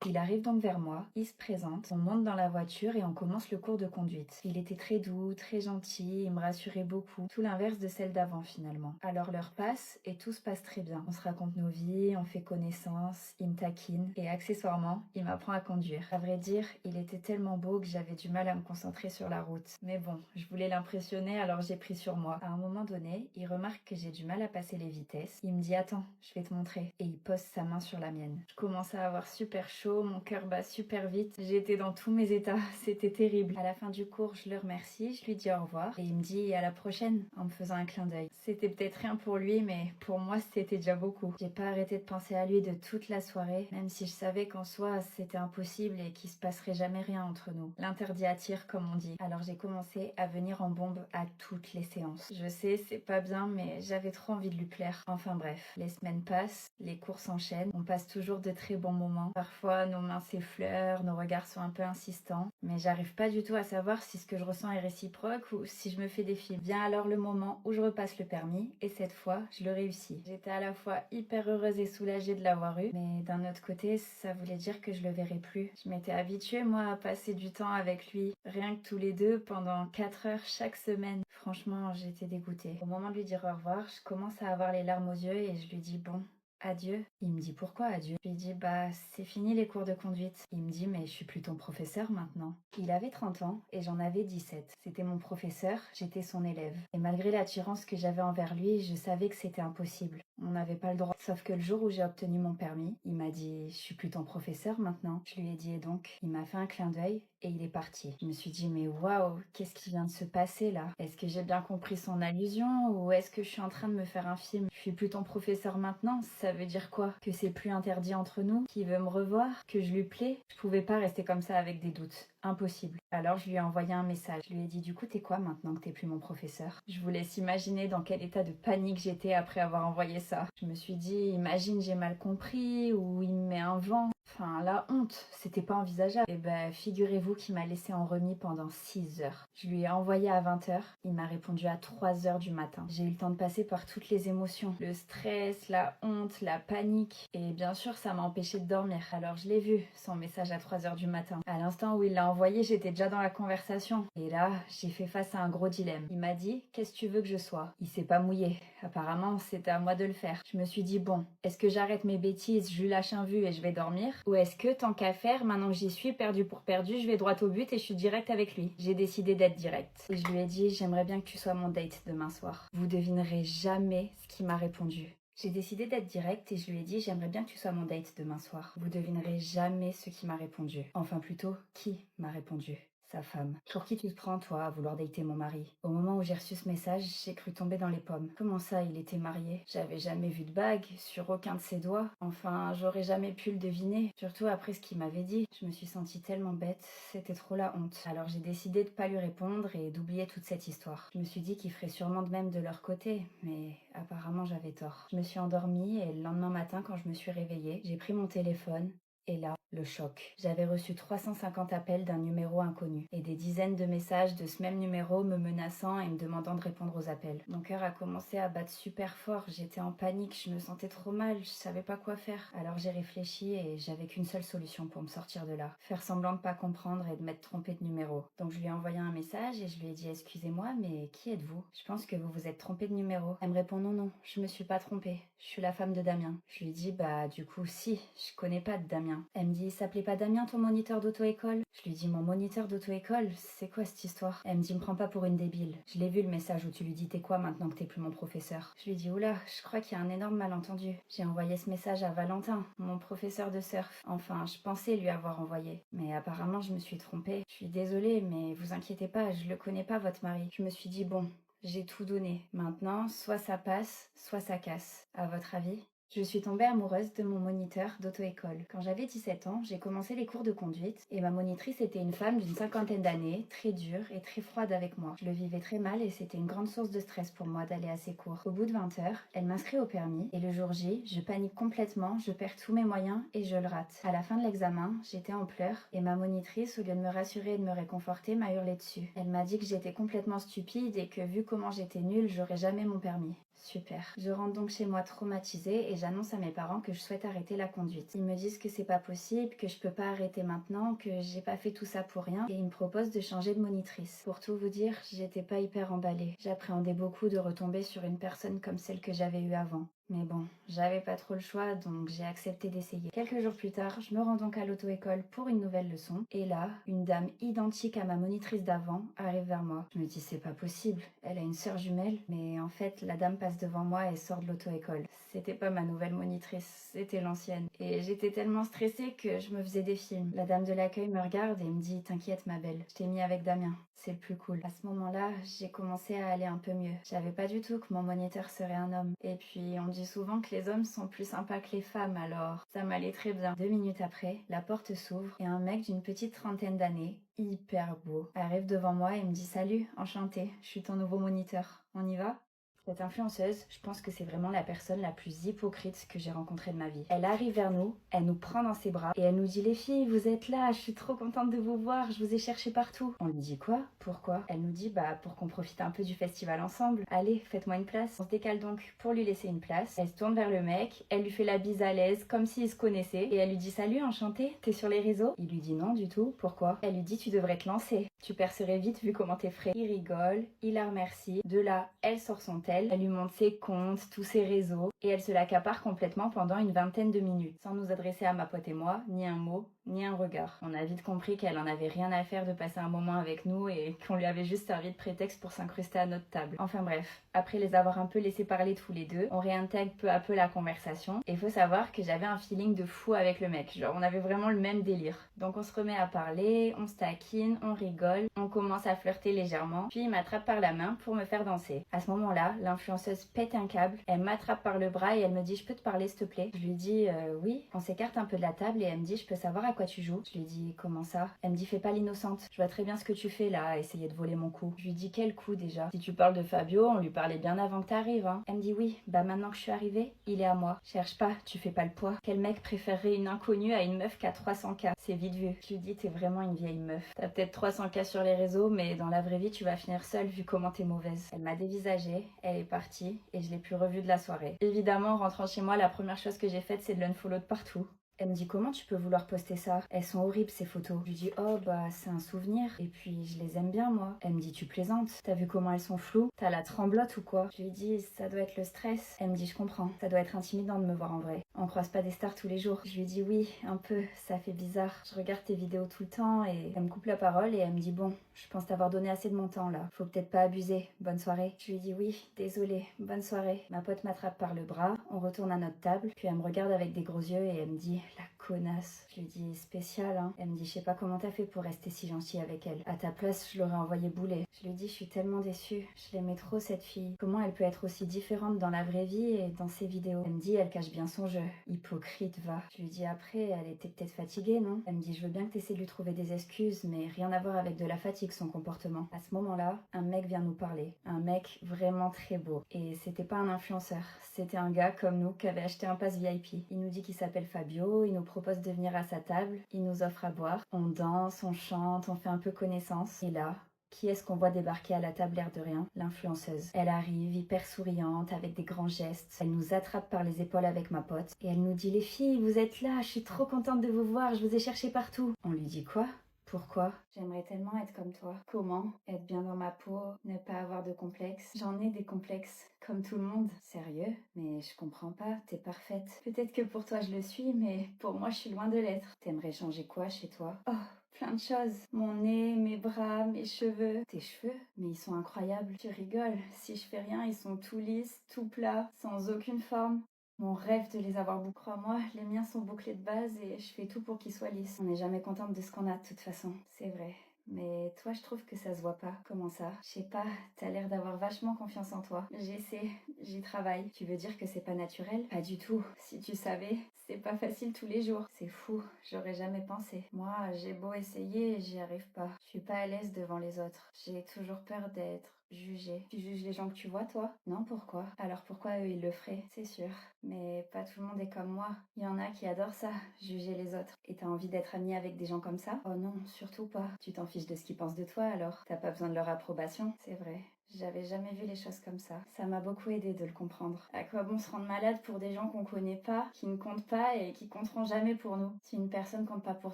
Il arrive donc vers moi, il se présente, on monte dans la voiture et on commence le cours de conduite. Il était très doux, très gentil, il me rassurait beaucoup, tout l'inverse de celle d'avant finalement. Alors l'heure passe et tout se passe très bien. On se raconte nos vies, on fait connaissance, il me taquine et accessoirement, il m'apprend à conduire. À vrai dire, il était tellement beau que j'avais du mal à me concentrer sur la route. Mais bon, je voulais l'impressionner alors j'ai pris sur moi. À un moment donné, il remarque que j'ai du mal à passer les vitesses. Il me dit attends, je vais te montrer. Et il pose sa main sur la mienne. Je commence à avoir super chaud, mon cœur bat super vite. J'étais dans tous mes états, c'était terrible. À la fin du cours, je le remercie, je lui dis au revoir et il me dit à la prochaine en me faisant un clin d'œil. C'était peut-être rien pour lui, mais pour moi c'était déjà beaucoup. J'ai pas arrêté de penser à lui de toute la soirée, même si je savais qu'en soi c'était impossible et qu'il se passerait jamais rien entre nous. L'interdit attire comme on dit. Alors j'ai commencé à venir en bombe à toutes les séances. Je sais, c'est pas bien, mais j'avais trop envie de lui plaire. Enfin bref, les semaines passent, les cours s'enchaînent, on passe toujours de très bons moments. Parfois nos mains s'effleurent, nos regards sont un peu insistants, mais j'arrive pas du tout à savoir si ce que je ressens est réciproque ou si je me fais des films. Vient alors le moment où je repasse le permis et cette fois je le réussis. J'étais à la fois hyper heureuse et soulagée de l'avoir eu, mais d'un autre côté ça voulait dire que je le verrais plus. Je m'étais habituée moi à passer du temps avec lui, rien que tous les deux pendant 4 heures chaque semaine. Franchement j'étais dégoûtée. Au moment de lui dire au revoir, je commence à avoir les larmes aux yeux et je lui dis bon, adieu. Il me dit pourquoi adieu? Je lui dis bah c'est fini les cours de conduite. Il me dit mais je suis plus ton professeur maintenant. Il avait 30 ans et j'en avais 17. C'était mon professeur, j'étais son élève. Et malgré l'attirance que j'avais envers lui, je savais que c'était impossible. On n'avait pas le droit. Sauf que le jour où j'ai obtenu mon permis, il m'a dit je suis plus ton professeur maintenant. Je lui ai dit et donc. Il m'a fait un clin d'œil et il est parti. Je me suis dit mais waouh, qu'est-ce qui vient de se passer là? Est-ce que j'ai bien compris son allusion ou est-ce que je suis en train de me faire un film? Je suis plus ton professeur maintenant, ça veut dire quoi? Que c'est plus interdit entre nous? Qu'il veut me revoir? Que je lui plais? Je pouvais pas rester comme ça avec des doutes. Impossible. Alors je lui ai envoyé un message. Je lui ai dit du coup t'es quoi maintenant que t'es plus mon professeur? Je vous laisse imaginer dans quel état de panique j'étais après avoir envoyé ça. Je me suis dit imagine j'ai mal compris ou il me met un vent. Enfin, la honte, c'était pas envisageable. Et ben, figurez-vous qu'il m'a laissé en remis pendant 6 heures. Je lui ai envoyé à 20 heures, il m'a répondu à 3 heures du matin. J'ai eu le temps de passer par toutes les émotions. Le stress, la honte, la panique. Et bien sûr, ça m'a empêché de dormir. Alors je l'ai vu, son message à 3 heures du matin. À l'instant où il l'a envoyé, j'étais déjà dans la conversation. Et là, j'ai fait face à un gros dilemme. Il m'a dit, qu'est-ce que tu veux que je sois? Il s'est pas mouillé. Apparemment, c'était à moi de le faire. Je me suis dit, bon, est-ce que j'arrête mes bêtises, je lui lâche un vu et je vais dormir? Ou est-ce que, tant qu'à faire, maintenant que j'y suis, perdu pour perdu, je vais droit au but et je suis direct avec lui? J'ai décidé d'être direct. Et je lui ai dit, j'aimerais bien que tu sois mon date demain soir. Vous devinerez jamais ce qu'il m'a répondu. J'ai décidé d'être direct et je lui ai dit, j'aimerais bien que tu sois mon date demain soir. Vous devinerez jamais ce qu'il m'a répondu. Enfin plutôt, qui m'a répondu. Sa femme. Pour qui tu te prends, toi, à vouloir dater mon mari? Au moment où j'ai reçu ce message, j'ai cru tomber dans les pommes. Comment ça, il était marié? J'avais jamais vu de bague, sur aucun de ses doigts. Enfin, j'aurais jamais pu le deviner. Surtout après ce qu'il m'avait dit. Je me suis sentie tellement bête, c'était trop la honte. Alors j'ai décidé de pas lui répondre et d'oublier toute cette histoire. Je me suis dit qu'il ferait sûrement de même de leur côté, mais apparemment j'avais tort. Je me suis endormie et le lendemain matin, quand je me suis réveillée, j'ai pris mon téléphone. Et là, le choc. J'avais reçu 350 appels d'un numéro inconnu et des dizaines de messages de ce même numéro me menaçant et me demandant de répondre aux appels. Mon cœur a commencé à battre super fort, j'étais en panique, je me sentais trop mal, je savais pas quoi faire. Alors j'ai réfléchi et j'avais qu'une seule solution pour me sortir de là. Faire semblant de pas comprendre et de m'être trompée de numéro. Donc je lui ai envoyé un message et je lui ai dit excusez-moi mais qui êtes-vous? Je pense que vous vous êtes trompée de numéro. Elle me répond non, je me suis pas trompée, je suis la femme de Damien. Je lui dis bah du coup si, je connais pas de Damien. Elle me dit, il s'appelait pas Damien ton moniteur d'auto-école? Je lui dis, mon moniteur d'auto-école, c'est quoi cette histoire? Elle me dit, me prends pas pour une débile. Je l'ai vu le message où tu lui dis t'es quoi maintenant que t'es plus mon professeur? Je lui dis, oula, je crois qu'il y a un énorme malentendu. J'ai envoyé ce message à Valentin, mon professeur de surf. Enfin, je pensais lui avoir envoyé. Mais apparemment, je me suis trompée. Je suis désolée, mais vous inquiétez pas, je le connais pas votre mari. Je me suis dit, bon, j'ai tout donné. Maintenant, soit ça passe, soit ça casse. À votre avis? Je suis tombée amoureuse de mon moniteur d'auto-école. Quand j'avais 17 ans, j'ai commencé les cours de conduite et ma monitrice était une femme d'une cinquantaine d'années, très dure et très froide avec moi. Je le vivais très mal et c'était une grande source de stress pour moi d'aller à ses cours. Au bout de 20 heures, elle m'inscrit au permis et le jour J, je panique complètement, je perds tous mes moyens et je le rate. À la fin de l'examen, j'étais en pleurs et ma monitrice, au lieu de me rassurer et de me réconforter, m'a hurlé dessus. Elle m'a dit que j'étais complètement stupide et que vu comment j'étais nulle, j'aurais jamais mon permis. Super. Je rentre donc chez moi traumatisée et j'annonce à mes parents que je souhaite arrêter la conduite. Ils me disent que c'est pas possible, que je peux pas arrêter maintenant, que j'ai pas fait tout ça pour rien et ils me proposent de changer de monitrice. Pour tout vous dire, j'étais pas hyper emballée. J'appréhendais beaucoup de retomber sur une personne comme celle que j'avais eue avant. Mais bon, j'avais pas trop le choix, donc j'ai accepté d'essayer. Quelques jours plus tard, je me rends donc à l'auto-école pour une nouvelle leçon. Et là, une dame identique à ma monitrice d'avant arrive vers moi. Je me dis, c'est pas possible. Elle a une sœur jumelle. Mais en fait, la dame passe devant moi et sort de l'auto-école. C'était pas ma nouvelle monitrice, c'était l'ancienne. Et j'étais tellement stressée que je me faisais des films. La dame de l'accueil me regarde et me dit, t'inquiète ma belle, je t'ai mis avec Damien. C'est le plus cool. À ce moment-là, j'ai commencé à aller un peu mieux. J'avais pas du tout que mon moniteur serait un homme. Et puis, on dit souvent que les hommes sont plus sympas que les femmes, alors ça m'allait très bien. 2 minutes après, la porte s'ouvre et un mec d'une petite trentaine d'années, hyper beau, arrive devant moi et me dit salut, enchanté, je suis ton nouveau moniteur. On y va? Cette influenceuse, je pense que c'est vraiment la personne la plus hypocrite que j'ai rencontrée de ma vie. Elle arrive vers nous, elle nous prend dans ses bras et elle nous dit les filles, vous êtes là, je suis trop contente de vous voir, je vous ai cherché partout. On lui dit quoi? Pourquoi? Elle nous dit bah pour qu'on profite un peu du festival ensemble. Allez, faites-moi une place. On se décale donc pour lui laisser une place. Elle se tourne vers le mec, elle lui fait la bise à l'aise comme s'ils se connaissaient et elle lui dit salut, enchanté, t'es sur les réseaux? Il lui dit non du tout. Pourquoi? Elle lui dit tu devrais te lancer. Tu percerais vite vu comment t'es frais. Il rigole, il la remercie. De là, elle sort son tel, elle lui montre ses comptes, tous ses réseaux, et elle se l'accapare complètement pendant une vingtaine de minutes, sans nous adresser à ma pote et moi, ni un mot, ni un regard. On a vite compris qu'elle en avait rien à faire de passer un moment avec nous et qu'on lui avait juste servi de prétexte pour s'incruster à notre table. Enfin bref, après les avoir un peu laissés parler tous les deux, on réintègre peu à peu la conversation, et faut savoir que j'avais un feeling de fou avec le mec, genre on avait vraiment le même délire. Donc on se remet à parler, on se taquine, on rigole, on commence à flirter légèrement, puis il m'attrape par la main pour me faire danser. À ce moment-là, l'influenceuse pète un câble, elle m'attrape par le bras et elle me dit je peux te parler s'il te plaît? Je lui dis oui, on s'écarte un peu de la table et elle me dit je peux savoir à quoi tu joues? Je lui dis comment ça? Elle me dit fais pas l'innocente, je vois très bien ce que tu fais là, à essayer de voler mon coup. Je lui dis quel coup déjà? Si tu parles de Fabio, on lui parlait bien avant que t'arrives hein. Elle me dit oui, bah maintenant que je suis arrivée, il est à moi. Cherche pas, tu fais pas le poids. Quel mec préférerait une inconnue à une meuf qui a 300K? C'est vite vu. Je lui dis t'es vraiment une vieille meuf. T'as peut-être 300K sur les réseaux, mais dans la vraie vie tu vas finir seule vu comment t'es mauvaise. Elle m'a dévisagée, elle est partie et je l'ai plus revue de la soirée. Évidemment, en rentrant chez moi, la première chose que j'ai faite c'est de l'unfollow de partout. Elle me dit comment tu peux vouloir poster ça? Elles sont horribles ces photos. Je lui dis oh bah c'est un souvenir et puis je les aime bien moi. Elle me dit tu plaisantes, t'as vu comment elles sont floues? T'as la tremblote ou quoi? Je lui dis ça doit être le stress. Elle me dit je comprends, ça doit être intimidant de me voir en vrai. On croise pas des stars tous les jours. Je lui dis oui un peu, ça fait bizarre. Je regarde tes vidéos tout le temps et elle me coupe la parole et elle me dit bon je pense t'avoir donné assez de mon temps là. Faut peut-être pas abuser. Bonne soirée. Je lui dis oui, désolée, bonne soirée. Ma pote m'attrape par le bras, on retourne à notre table, puis elle me regarde avec des gros yeux et elle me dit la connasse. Je lui dis spécial hein. Elle me dit je sais pas comment t'as fait pour rester si gentille avec elle. À ta place, je l'aurais envoyé bouler. Je lui dis je suis tellement déçue. Je l'aimais trop cette fille. Comment elle peut être aussi différente dans la vraie vie et dans ses vidéos? Elle me dit elle cache bien son jeu. Hypocrite va. Je lui dis après elle était peut-être fatiguée non? Elle me dit je veux bien que t'essaies de lui trouver des excuses mais rien à voir avec de la fatigue son comportement. À ce moment-là, un mec vient nous parler. Un mec vraiment très beau. Et c'était pas un influenceur. C'était un gars comme nous qui avait acheté un pass VIP. Il nous dit qu'il s'appelle Fabio, il nous propose de venir à sa table, il nous offre à boire. On danse, on chante, on fait un peu connaissance. Et là, qui est-ce qu'on voit débarquer à la table l'air de rien? L'influenceuse. Elle arrive hyper souriante, avec des grands gestes. Elle nous attrape par les épaules avec ma pote. Et elle nous dit les filles, vous êtes là, je suis trop contente de vous voir, je vous ai cherché partout. On lui dit quoi? Pourquoi? J'aimerais tellement être comme toi. Comment? Être bien dans ma peau, ne pas avoir de complexes. J'en ai des complexes, comme tout le monde. Sérieux? Mais je comprends pas, t'es parfaite. Peut-être que pour toi je le suis, mais pour moi je suis loin de l'être. T'aimerais changer quoi chez toi? Oh, plein de choses. Mon nez, mes bras, mes cheveux. Tes cheveux? Mais ils sont incroyables. Tu rigoles. Si je fais rien, ils sont tout lisses, tout plats, sans aucune forme. Mon rêve de les avoir bouclés. Crois-moi, les miens sont bouclés de base et je fais tout pour qu'ils soient lisses. On n'est jamais contente de ce qu'on a de toute façon, c'est vrai. Mais toi, je trouve que ça se voit pas. Comment ça? Je sais pas, t'as l'air d'avoir vachement confiance en toi. J'essaie, j'y travaille. Tu veux dire que c'est pas naturel? Pas du tout. Si tu savais, c'est pas facile tous les jours. C'est fou, j'aurais jamais pensé. Moi, j'ai beau essayer, j'y arrive pas. Je suis pas à l'aise devant les autres. J'ai toujours peur d'être jugée. Tu juges les gens que tu vois, toi? Non, pourquoi? Alors pourquoi eux, ils le feraient? C'est sûr. Mais pas tout le monde est comme moi. Il y en a qui adorent ça, juger les autres. Et t'as envie d'être amie avec des gens comme ça? Oh non, surtout pas. Tu t'en fiches de ce qu'ils pensent de toi alors. T'as pas besoin de leur approbation, c'est vrai. J'avais jamais vu les choses comme ça. Ça m'a beaucoup aidé de le comprendre. À quoi bon se rendre malade pour des gens qu'on connaît pas, qui ne comptent pas et qui compteront jamais pour nous? Si une personne compte pas pour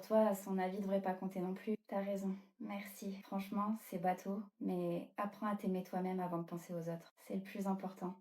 toi, son avis devrait pas compter non plus. T'as raison. Merci. Franchement, c'est bateau, mais apprends à t'aimer toi-même avant de penser aux autres. C'est le plus important.